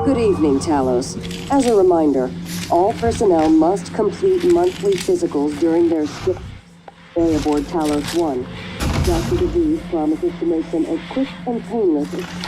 Good evening, Talos. As a reminder, all personnel must complete monthly physicals during their stay aboard Talos I. Dr. DeVries promises to make them as quick and painless as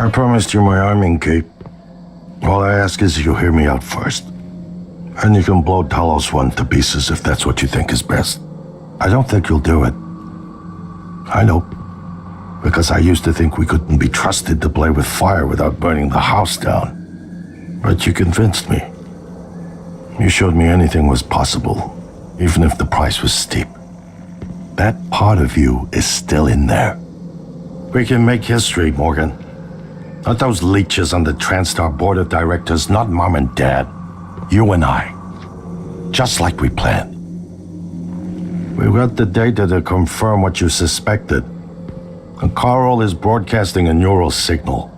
I promised you my arming cape. All I ask is you hear me out first. And you can blow Talos I to pieces if that's what you think is best. I don't think you'll do it. I know. because I used to think we couldn't be trusted to play with fire without burning the house down. But you convinced me. You showed me anything was possible, even if the price was steep. That part of you is still in there. We can make history, Morgan. Not those leeches on the TranStar board of directors, not Mom and Dad. You and I. Just like we planned. We've got the data to confirm what you suspected. And Carl is broadcasting a neural signal.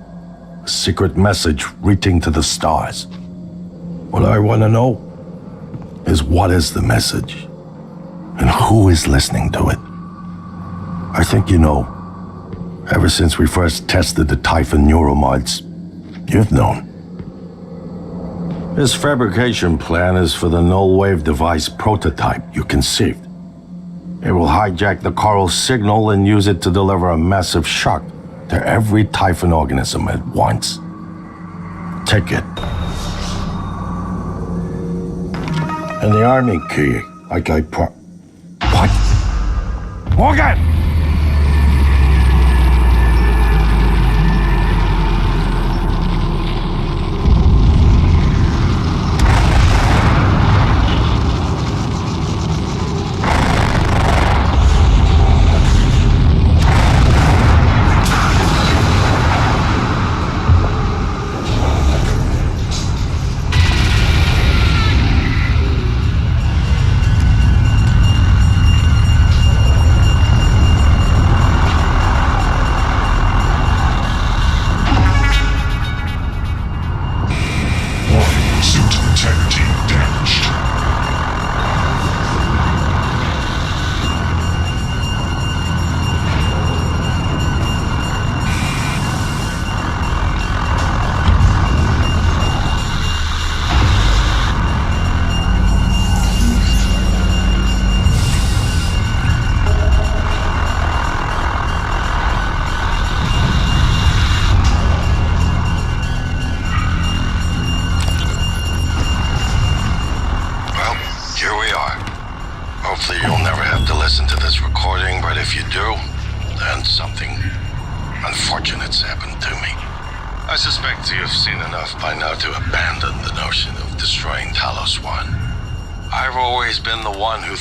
A secret message reaching to the stars. What I want to know is what is the message? And who is listening to it? I think you know. Ever since we first tested the Typhon neuromods, you've known. This fabrication plan is for the null-wave device prototype you conceived. It will hijack the coral signal and use it to deliver a massive shock to every Typhon organism at once. Take it. And the army key, like I What? Morgan!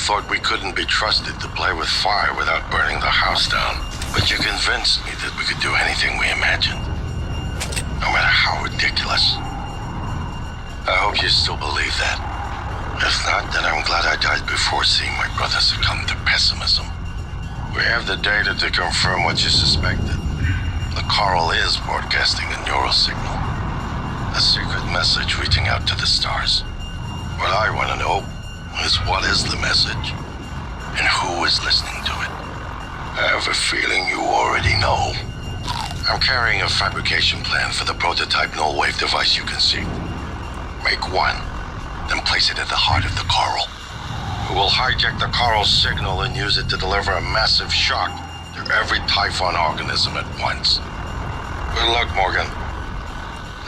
Thought we couldn't be trusted to play with fire without burning the house down. But you convinced me that we could do anything we imagined. No matter how ridiculous. I hope you still believe that. If not, then I'm glad I died before seeing my brother succumb to pessimism. We have the data to confirm what you suspected. The coral is broadcasting a neural signal. A secret message reaching out to the stars. What I want to know is what is the message, and who is listening to it. I have a feeling you already know. I'm carrying a fabrication plan for the prototype null-wave device you conceived. Make one, then place it at the heart of the coral. We will hijack the coral signal and use it to deliver a massive shock to every Typhon organism at once. Good luck, Morgan.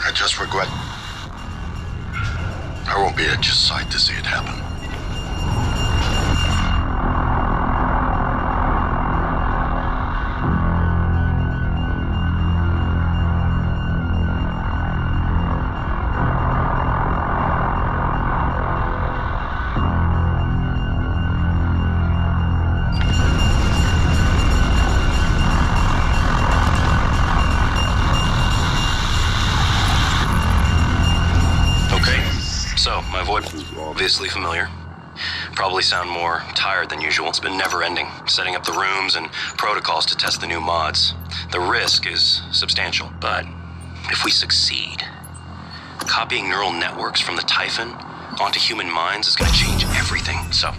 I just regret I won't be at your side to see it happen. Obviously familiar. Probably sound more tired than usual. It's been never-ending, setting up the rooms and protocols to test the new mods. The risk is substantial, but if we succeed, copying neural networks from the Typhon onto human minds is going to change everything. So,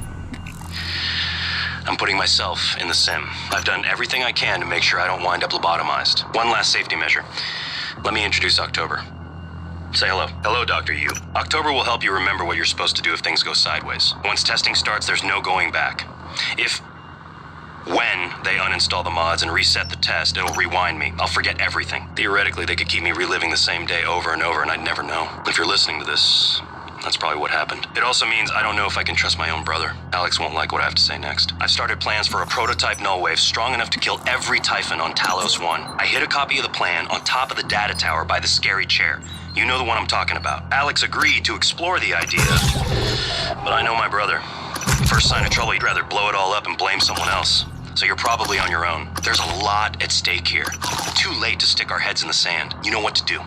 I'm putting myself in the sim. I've done everything I can to make sure I don't wind up lobotomized. One last safety measure. Let me introduce October. Say hello. Hello, Dr. Yu. October will help you remember what you're supposed to do if things go sideways. Once testing starts, there's no going back. When they uninstall the mods and reset the test, it'll rewind me. I'll forget everything. Theoretically, they could keep me reliving the same day over and over, and I'd never know. If you're listening to this, That's probably what happened. It also means I don't know if I can trust my own brother. Alex won't like what I have to say next. I've started plans for a prototype null wave strong enough to kill every Typhon on Talos I. I hid a copy of the plan on top of the data tower by the scary chair. You know the one I'm talking about. Alex agreed to explore the idea, but I know my brother. First sign of trouble, he'd rather blow it all up and blame someone else. So you're probably on your own. There's a lot at stake here. Too late to stick our heads in the sand. You know what to do.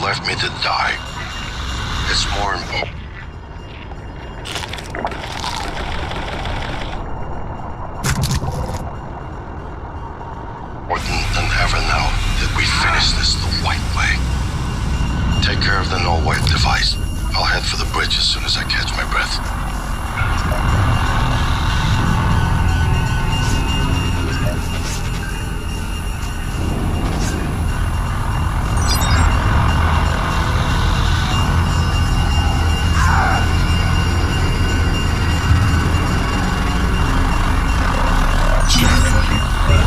Left me to die. It's more important than ever now that we finish this the right way. Take care of the null wave device. I'll head for the bridge as soon as I catch my breath.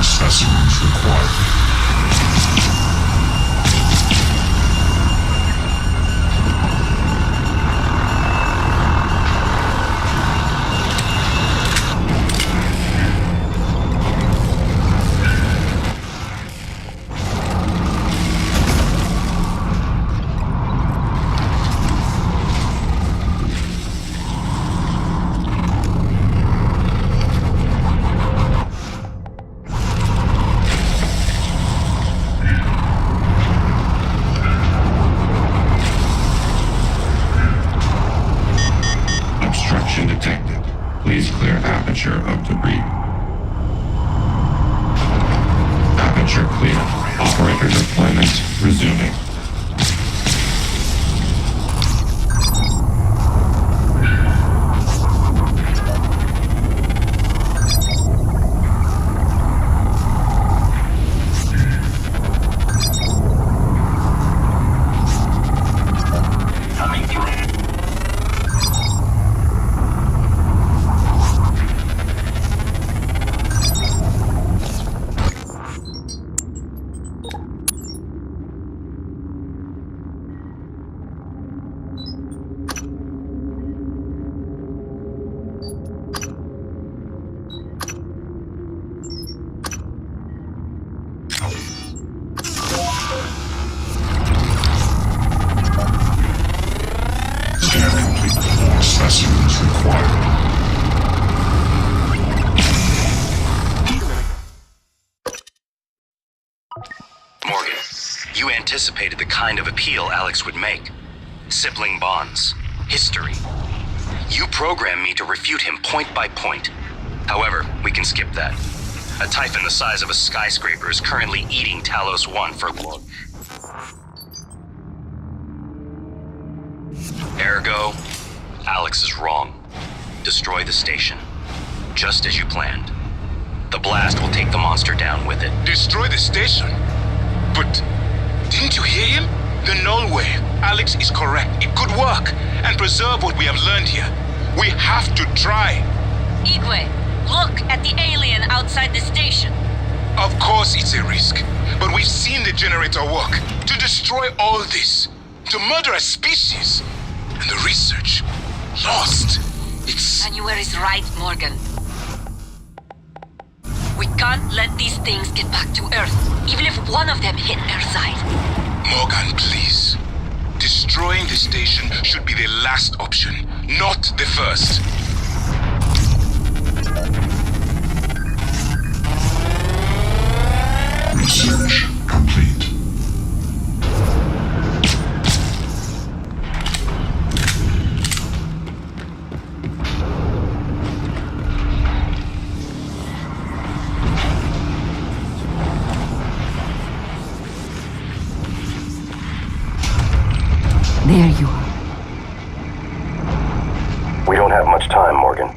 Specimens required. Detected. Please clear aperture of debris. Aperture clear. Operator deployment resuming. Specimens required. Morgan, you anticipated the kind of appeal Alex would make. Sibling bonds. History. You programmed me to refute him point by point. However, we can skip that. A Typhon the size of a skyscraper is currently eating Talos I for lunch. Ergo, Alex is wrong. Destroy the station. Just as you planned. The blast will take the monster down with it. Destroy the station? But didn't you hear him? The null wave. Alex is correct. It could work and preserve what we have learned here. We have to try. Igwe, look at the alien outside the station. Of course it's a risk, but we've seen the generator work. To destroy all this, to murder a species, and the research lost. It's... Alienware is right, Morgan. We can't let these things get back to Earth, even if one of them hit their side. Morgan, please. Destroying the station should be the last option, not the first. Research complete. We don't have much time, Morgan.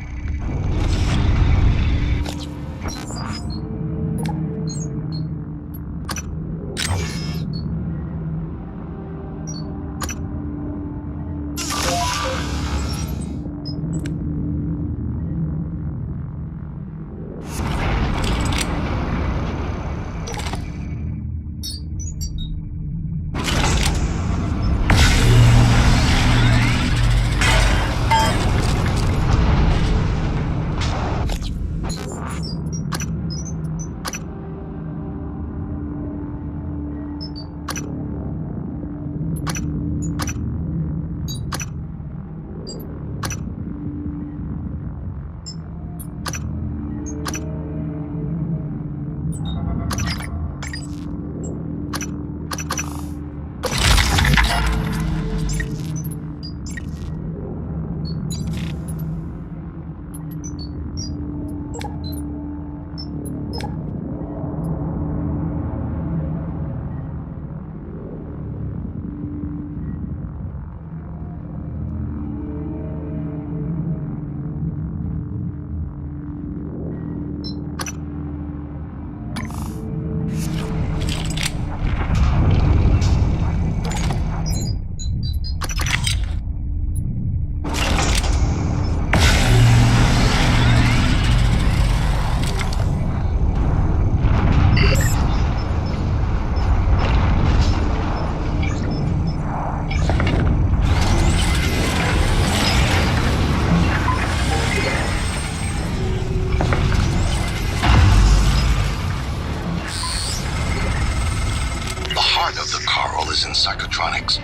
Psychotronics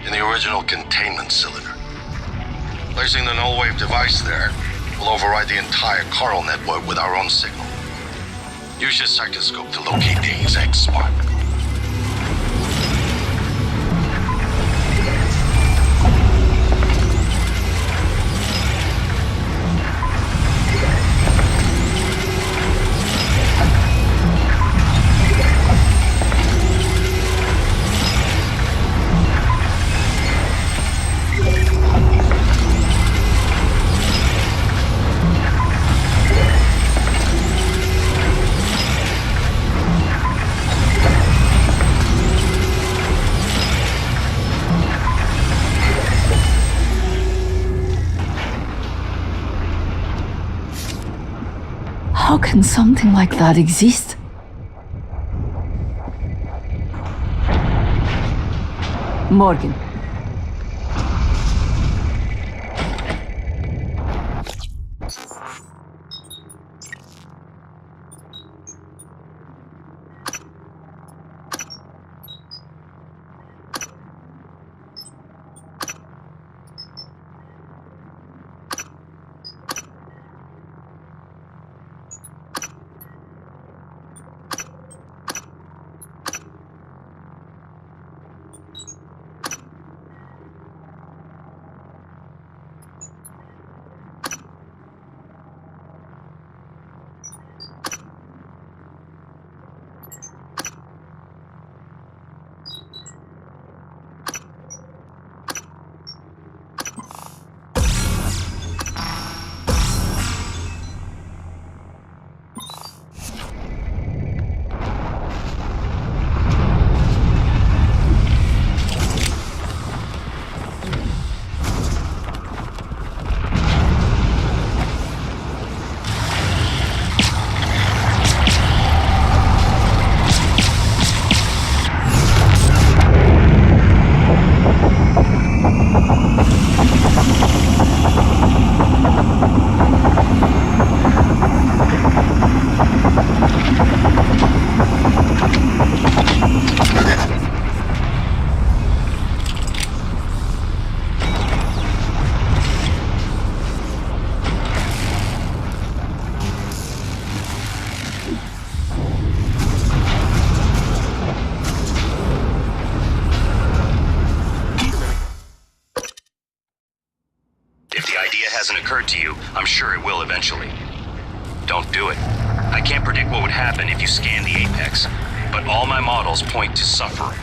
in the original containment cylinder. Placing the null wave device there will override the entire coral network with our own signal. Use your psychoscope to locate the exact spot. How can something like that exist? Morgan. hasn't occurred to you, I'm sure it will eventually. Don't do it. I can't predict what would happen if you scan the Apex, but all my models point to suffering.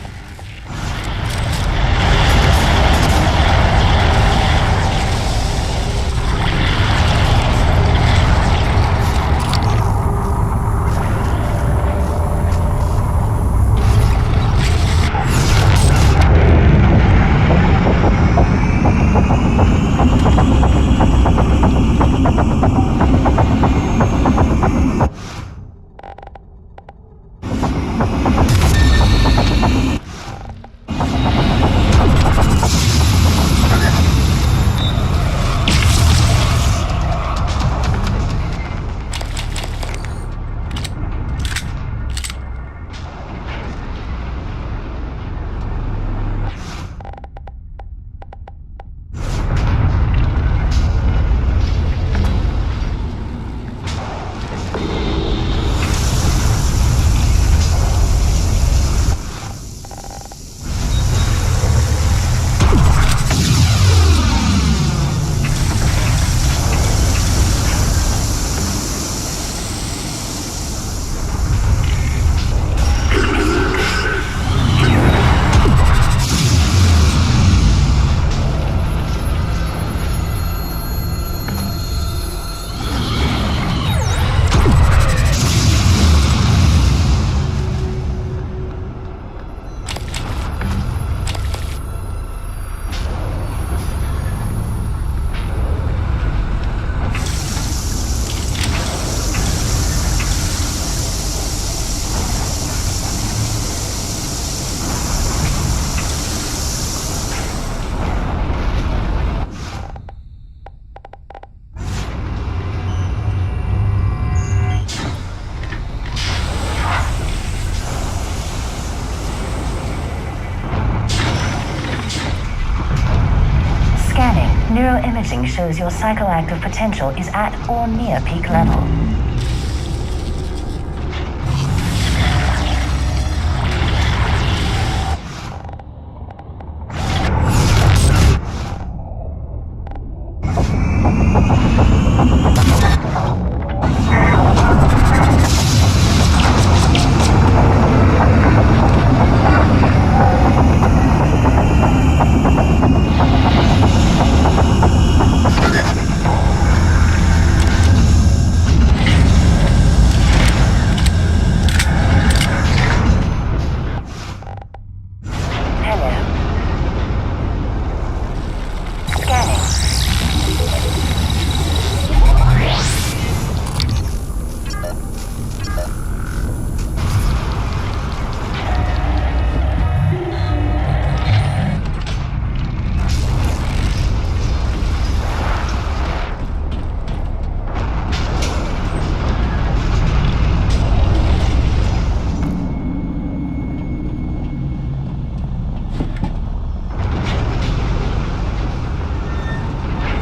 Neuroimaging shows your psychoactive potential is at or near peak level.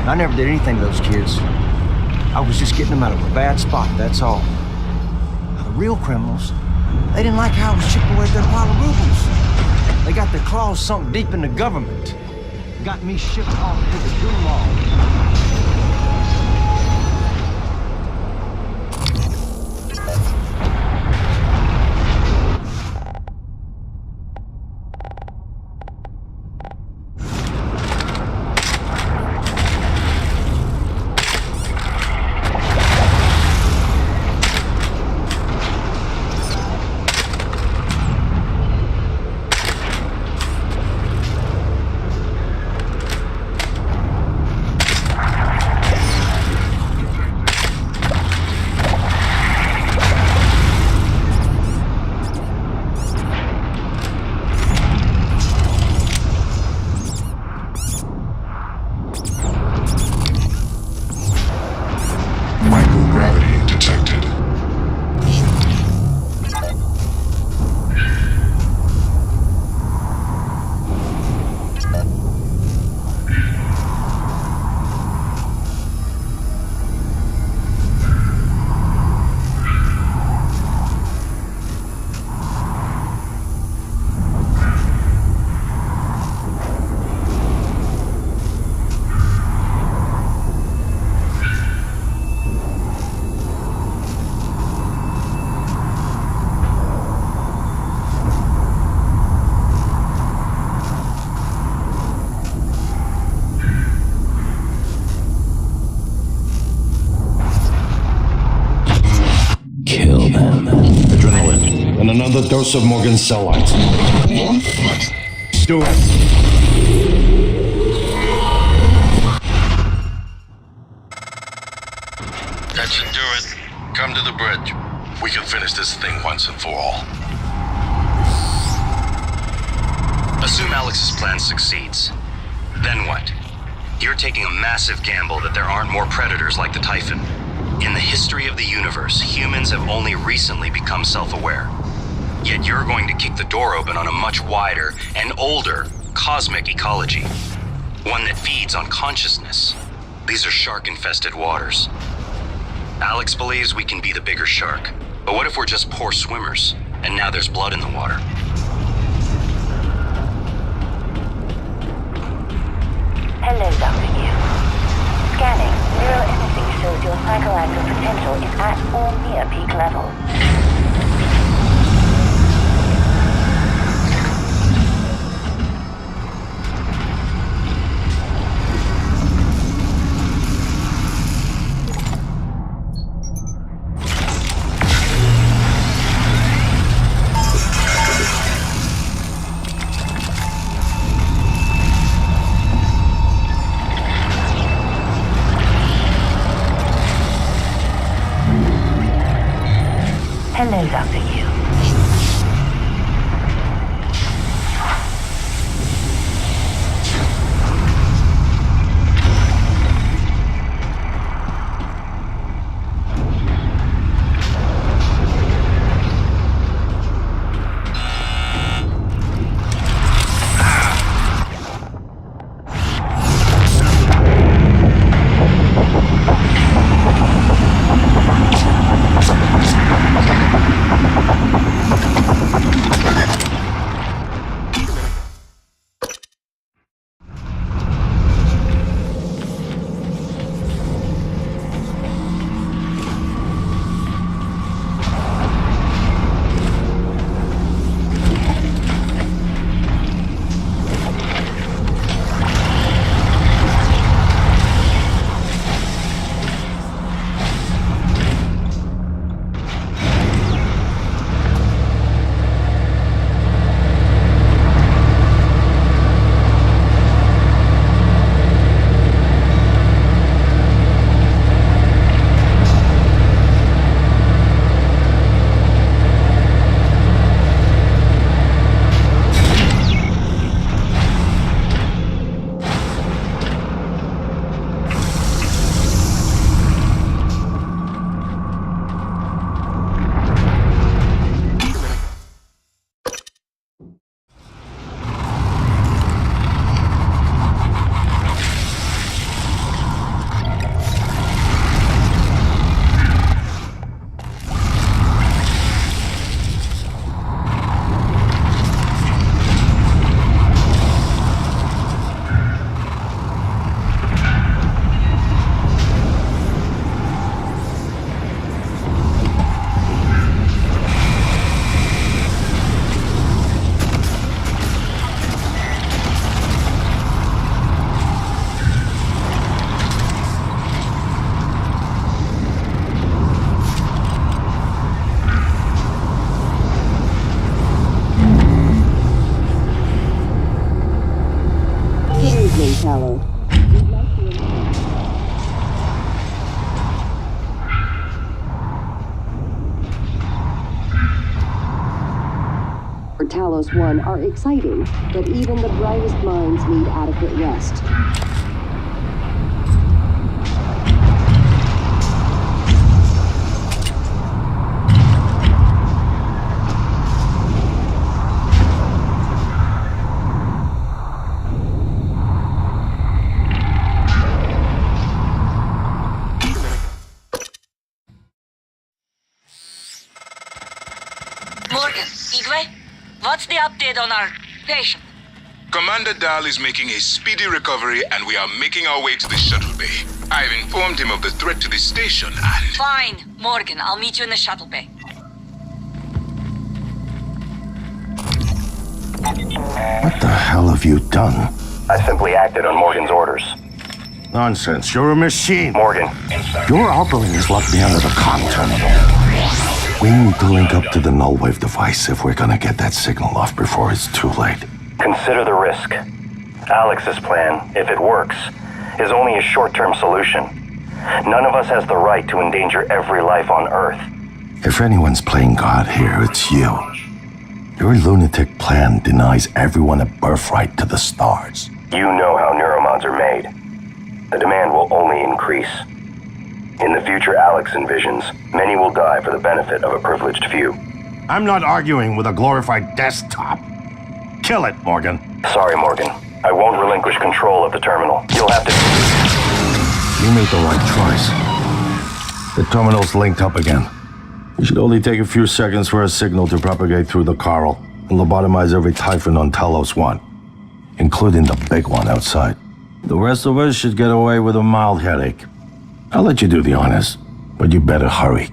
I never did anything to those kids. I was just getting them out of a bad spot, that's all. Now, the real criminals, they didn't like how I was chipping away at their pile of rubles. They got their claws sunk deep in the government. Got me shipped off to the gulag. Another dose of Morgan's cell lights. Do it. That should do it. Come to the bridge. We can finish this thing once and for all. Assume Alex's plan succeeds. Then what? You're taking a massive gamble that there aren't more predators like the Typhon. In the history of the universe, humans have only recently become self-aware. Yet you're going to kick the door open on a much wider and older cosmic ecology. One that feeds on consciousness. These are shark-infested waters. Alex believes we can be the bigger shark. But what if we're just poor swimmers, and now there's blood in the water? Hello, Dr. Yu. Scanning. Neuroimaging shows your psychoactive potential is at or near peak level. Hello, Dr. Yu. Talos. For Talos I are exciting, but even the brightest minds need adequate rest. Morgan, Igwe, what's the update on our patient? Commander Dahl is making a speedy recovery and we are making our way to the shuttle bay. I've informed him of the threat to the station and... Fine, Morgan, I'll meet you in the shuttle bay. What the hell have you done? I simply acted on Morgan's orders. Nonsense, you're a machine. Morgan. Your operating has locked me under the comm terminal. We need to link up to the null wave device if we're gonna get that signal off before it's too late. Consider the risk. Alex's plan, if it works, is only a short-term solution. None of us has the right to endanger every life on Earth. If anyone's playing God here, it's you. Your lunatic plan denies everyone a birthright to the stars. You know how neuromods are made. The demand will only increase. In the future Alex envisions, many will die for the benefit of a privileged few. I'm not arguing with a glorified desktop. Kill it, Morgan. Sorry, Morgan. I won't relinquish control of the terminal. You'll have to... You made the right choice. The terminal's linked up again. It should only take a few seconds for a signal to propagate through the coral and lobotomize every Typhon on Talos I, including the big one outside. The rest of us should get away with a mild headache. I'll let you do the honors, but you better hurry.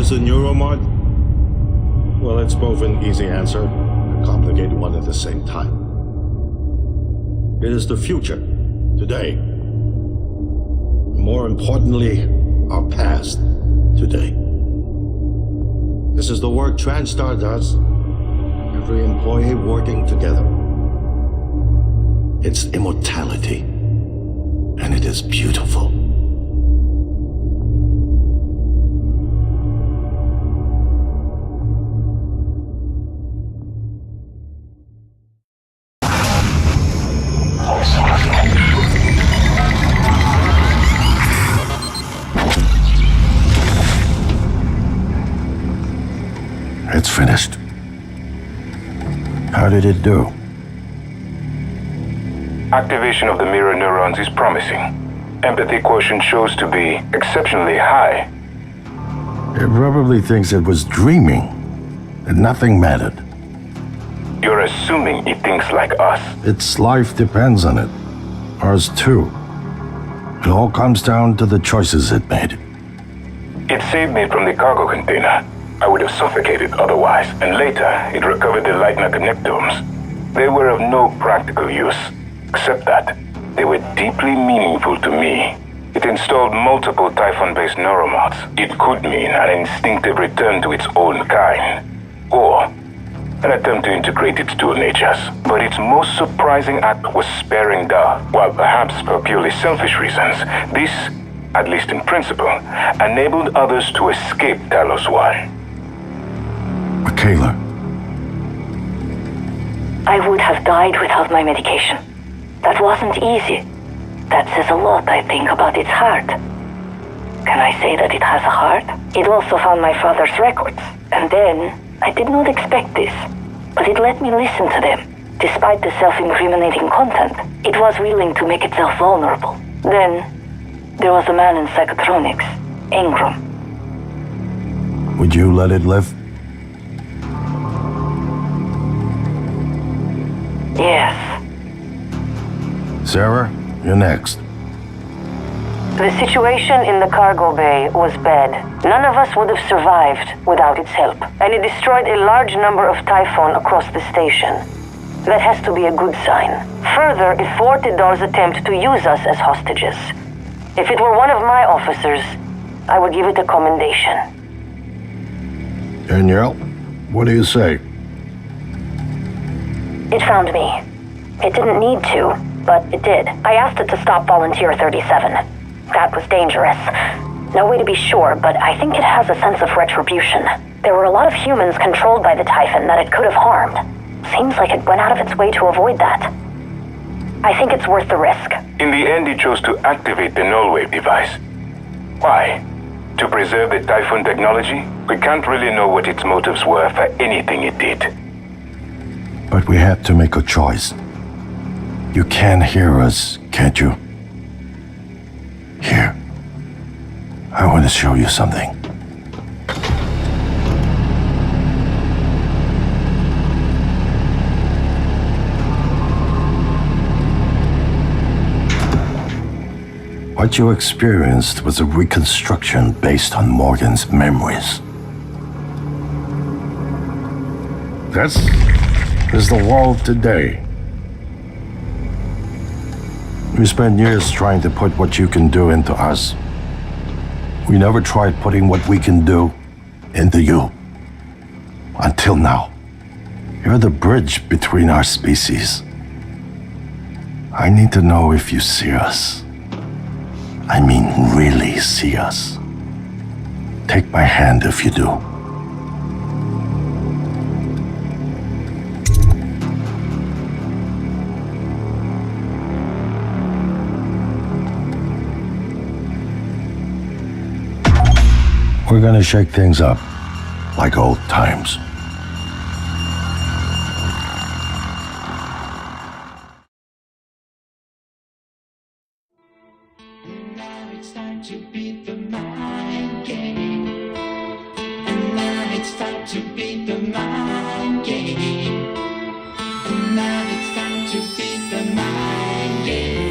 A neuromod? Well, it's both an easy answer and a complicated one at the same time. It is the future, today. More importantly, our past, today. This is the work TranStar does. Every employee working together. It's immortality, and it is beautiful. It's finished. How did it do? Activation of the mirror neurons is promising. Empathy quotient shows to be exceptionally high. It probably thinks it was dreaming, and nothing mattered. You're assuming it thinks like us. Its life depends on it. Ours too. It all comes down to the choices it made. It saved me from the cargo container. I would have suffocated otherwise, and later it recovered the Lightner connectomes. They were of no practical use, except that they were deeply meaningful to me. It installed multiple Typhon-based neuromods. It could mean an instinctive return to its own kind, or an attempt to integrate its dual natures. But its most surprising act was sparing Da. While perhaps for purely selfish reasons, this, at least in principle, enabled others to escape Talos I. Michaela. I would have died without my medication. That wasn't easy. That says a lot, I think, about its heart. Can I say that it has a heart? It also found my father's records. And then, I did not expect this, but it let me listen to them. Despite the self-incriminating content, it was willing to make itself vulnerable. Then, there was a man in psychotronics, Ingram. Would you let it live? Yes. Sarah, you're next. The situation in the cargo bay was bad. None of us would have survived without its help, and it destroyed a large number of Typhon across the station. That has to be a good sign. Further, it thwarted Dar's attempt to use us as hostages. If it were one of my officers, I would give it a commendation. Danielle, what do you say? It found me. It didn't need to, but it did. I asked it to stop Volunteer 37. That was dangerous. No way to be sure, but I think it has a sense of retribution. There were a lot of humans controlled by the Typhon that it could have harmed. Seems like it went out of its way to avoid that. I think it's worth the risk. In the end, it chose to activate the null wave device. Why? To preserve the Typhon technology? We can't really know what its motives were for anything it did. But we had to make a choice. You can hear us, can't you? Here. I want to show you something. What you experienced was a reconstruction based on Morgan's memories. This is the world today. We spent years trying to put what you can do into us. We never tried putting what we can do into you. Until now. You're the bridge between our species. I need to know if you see us. I mean, really see us. Take my hand if you do. We're gonna shake things up, like old times. Now it's time to beat the mind game. And now it's time to beat the mind game. And now it's time to beat the mind game.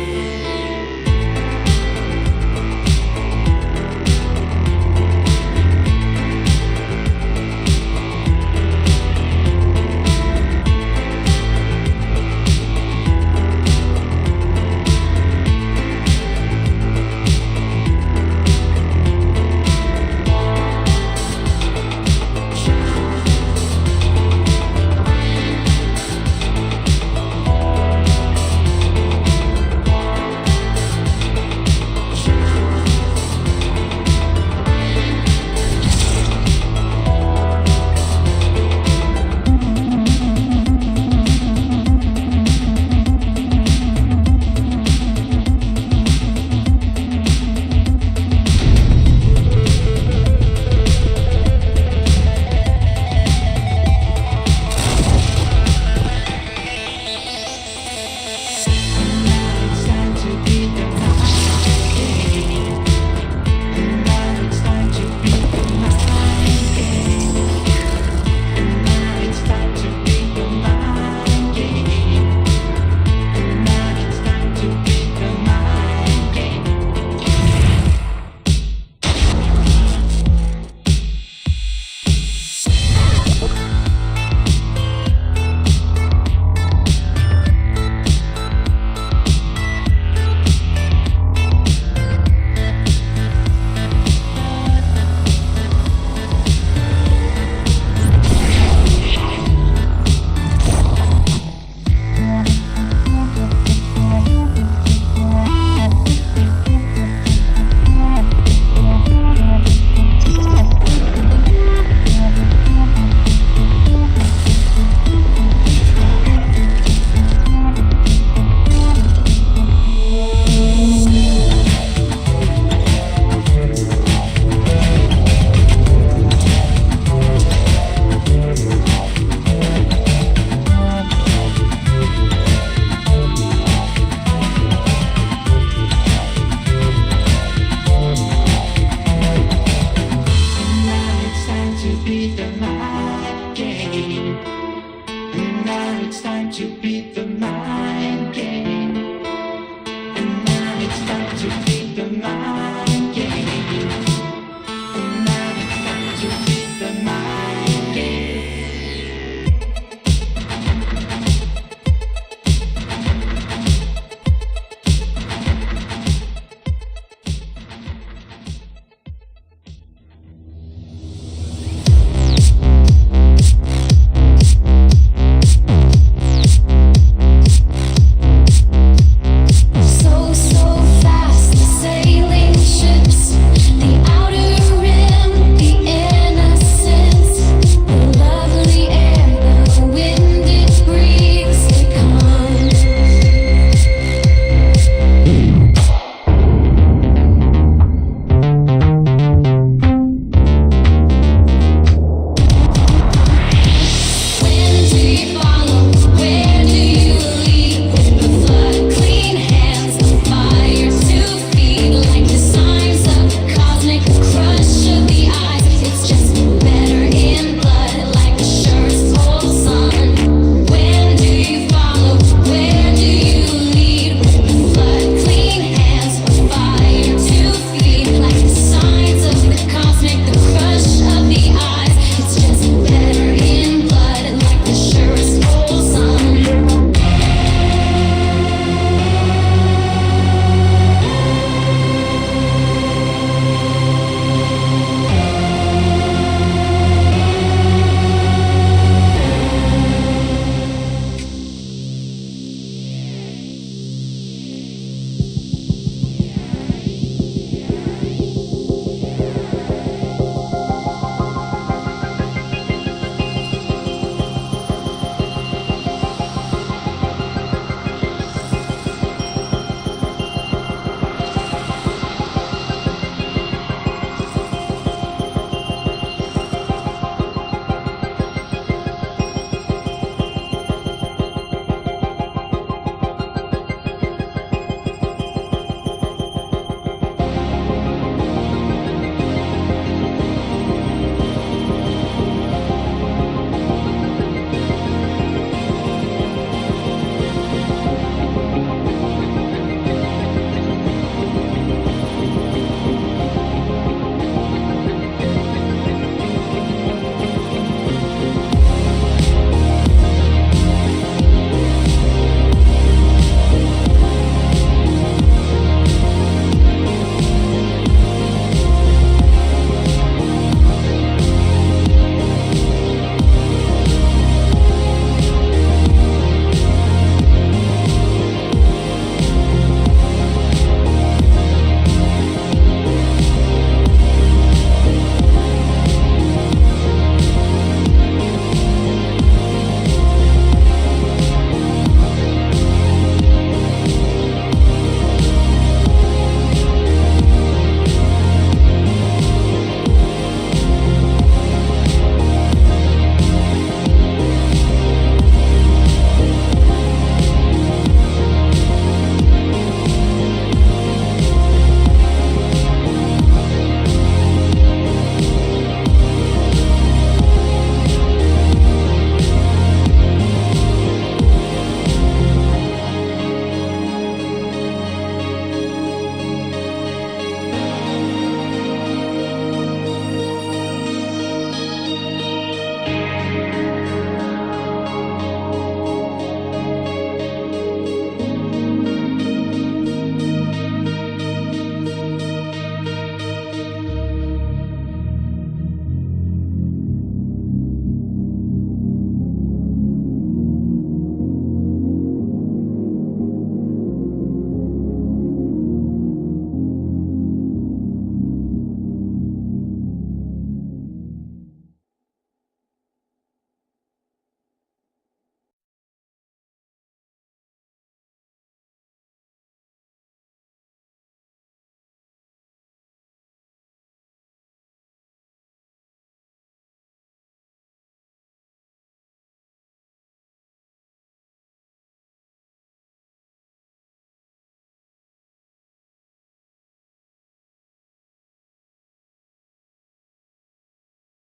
Beat the mind game. And now it's time to beat the